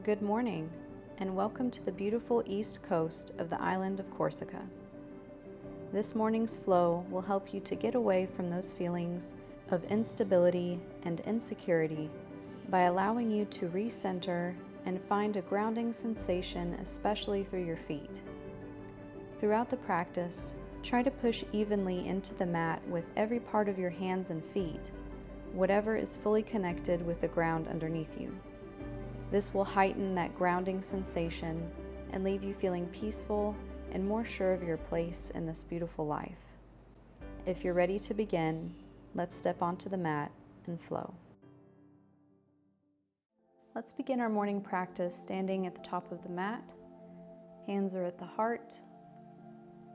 Good morning, and welcome to the beautiful east coast of the island of Corsica. This morning's flow will help you to get away from those feelings of instability and insecurity by allowing you to recenter and find a grounding sensation, especially through your feet. Throughout the practice, try to push evenly into the mat with every part of your hands and feet, whatever is fully connected with the ground underneath you. This will heighten that grounding sensation and leave you feeling peaceful and more sure of your place in this beautiful life. If you're ready to begin, let's step onto the mat and flow. Let's begin our morning practice standing at the top of the mat. Hands are at the heart,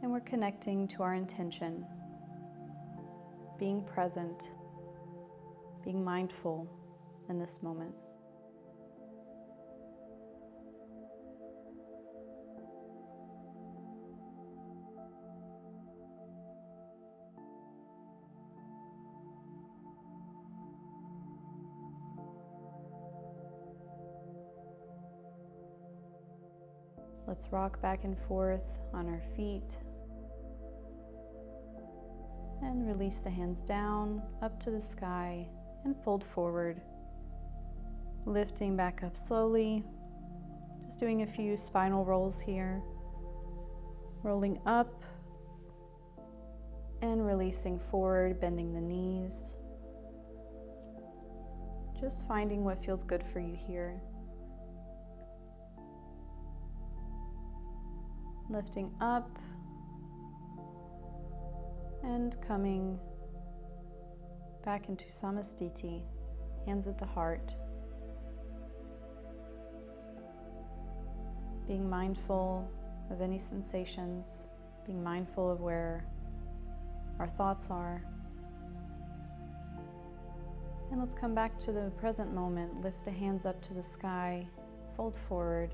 and we're connecting to our intention, being present, being mindful in this moment. Let's rock back and forth on our feet and release the hands down, up to the sky, and fold forward. Lifting back up slowly, just doing a few spinal rolls here. Rolling up and releasing forward, bending the knees. Just finding what feels good for you here. Lifting up and coming back into Samastiti, hands at the heart. Being mindful of any sensations, being mindful of where our thoughts are. And let's come back to the present moment. Lift the hands up to the sky, fold forward.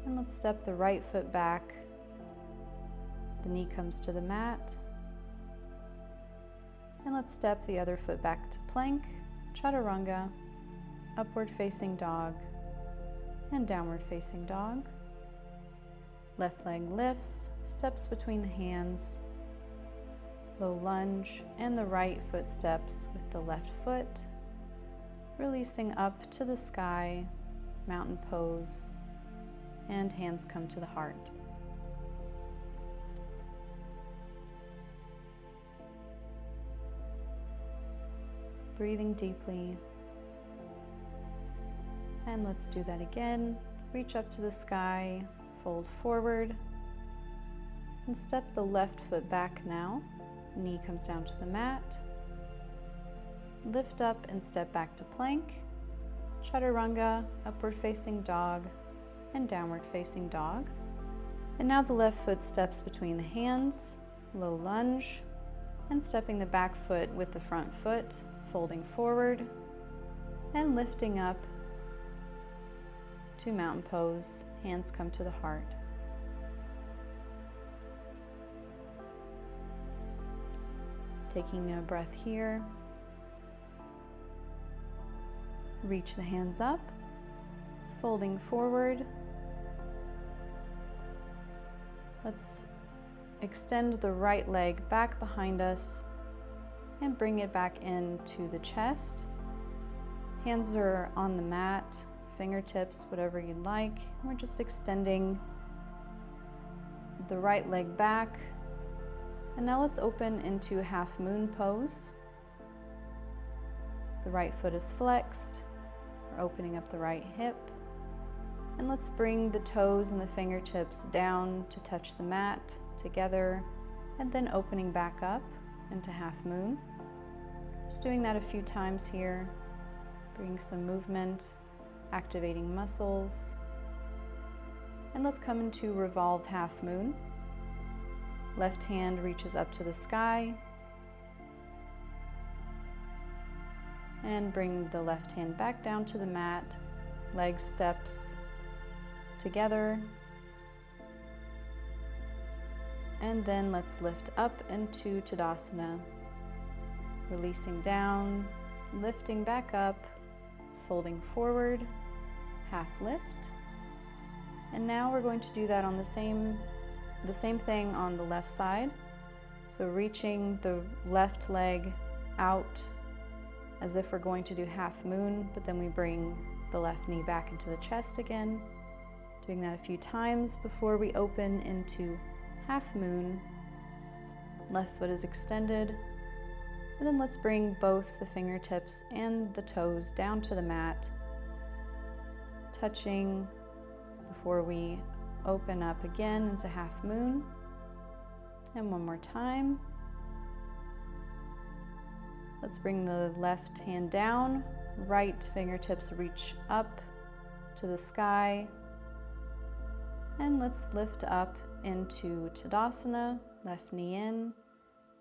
And let's step the right foot back. The knee comes to the mat. And let's step the other foot back to plank, chaturanga, upward facing dog, and downward facing dog. Left leg lifts, steps between the hands, low lunge, and the right foot steps with the left foot, releasing up to the sky, mountain pose, and hands come to the heart. Breathing deeply. And let's do that again. Reach up to the sky, fold forward, and step the left foot back now. Knee comes down to the mat. Lift up and step back to plank, chaturanga, upward facing dog, and downward facing dog. And now the left foot steps between the hands, low lunge, and stepping the back foot with the front foot, folding forward, and lifting up to mountain pose, hands come to the heart. Taking a breath here. Reach the hands up, folding forward. Let's extend the right leg back behind us and bring it back into the chest. Hands are on the mat, fingertips, whatever you'd like. We're just extending the right leg back. And now let's open into half moon pose. The right foot is flexed. We're opening up the right hip. And let's bring the toes and the fingertips down to touch the mat together, and then opening back up into half moon. Just doing that a few times here. Bring some movement, activating muscles. And let's come into revolved half moon. Left hand reaches up to the sky. And bring the left hand back down to the mat. Leg steps together. And then let's lift up into Tadasana. Releasing down, lifting back up, folding forward, half lift. And now we're going to do that on the same thing on the left side. So reaching the left leg out as if we're going to do half moon, but then we bring the left knee back into the chest again. Doing that a few times before we open into half moon. Left foot is extended. And then let's bring both the fingertips and the toes down to the mat, touching before we open up again into half moon. And one more time. Let's bring the left hand down, right fingertips reach up to the sky. And let's lift up into Tadasana, left knee in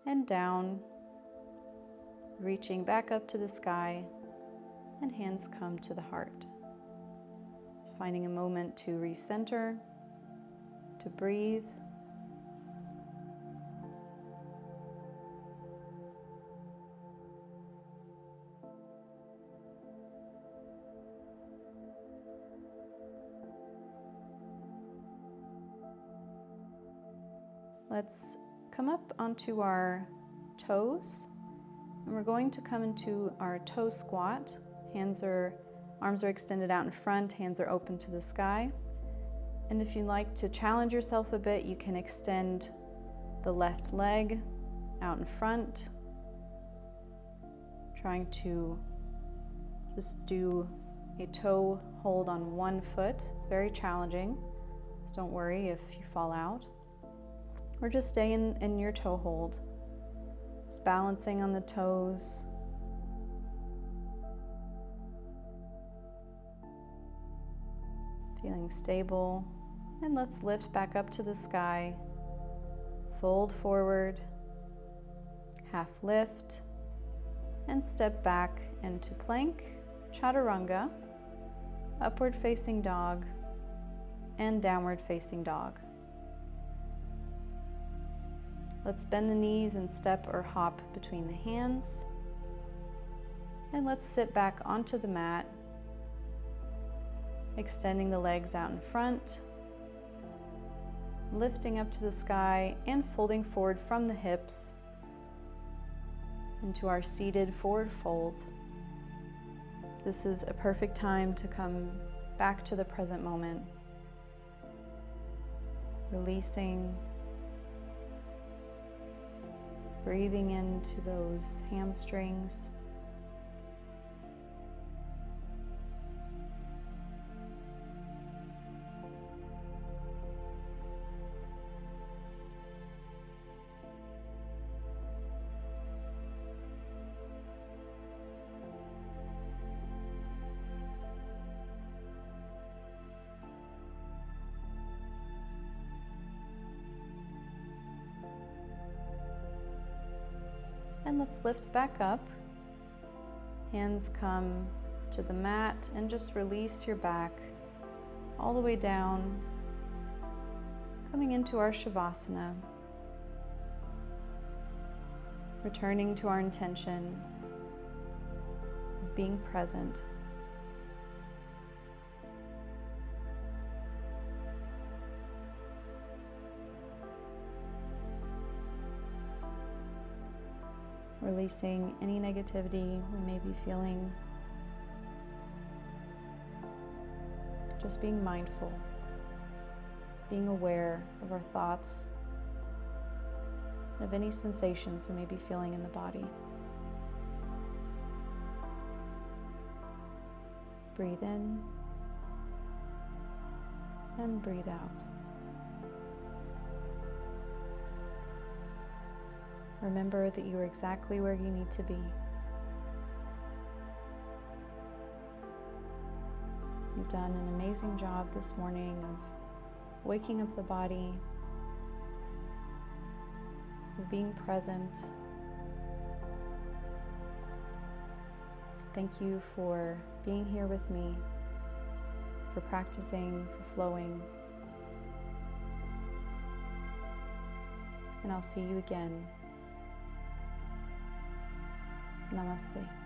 and down, reaching back up to the sky, and hands come to the heart. Finding a moment to recenter, to breathe. Let's come up onto our toes, and we're going to come into our toe squat. Arms are extended out in front, hands are open to the sky. And if you like to challenge yourself a bit, you can extend the left leg out in front, trying to just do a toe hold on one foot. It's very challenging, so don't worry if you fall out. Or just stay in your toe hold. Just balancing on the toes. Feeling stable. And let's lift back up to the sky. Fold forward. Half lift. And step back into plank, chaturanga, upward facing dog, and downward facing dog. Let's bend the knees and step or hop between the hands. And let's sit back onto the mat, extending the legs out in front, lifting up to the sky and folding forward from the hips into our seated forward fold. This is a perfect time to come back to the present moment, releasing, breathing into those hamstrings. And let's lift back up. Hands come to the mat and just release your back all the way down, coming into our Shavasana, returning to our intention of being present. Releasing any negativity we may be feeling. Just being mindful, being aware of our thoughts, and of any sensations we may be feeling in the body. Breathe in and breathe out. Remember that you are exactly where you need to be. You've done an amazing job this morning of waking up the body, of being present. Thank you for being here with me, for practicing, for flowing. And I'll see you again. Namaste.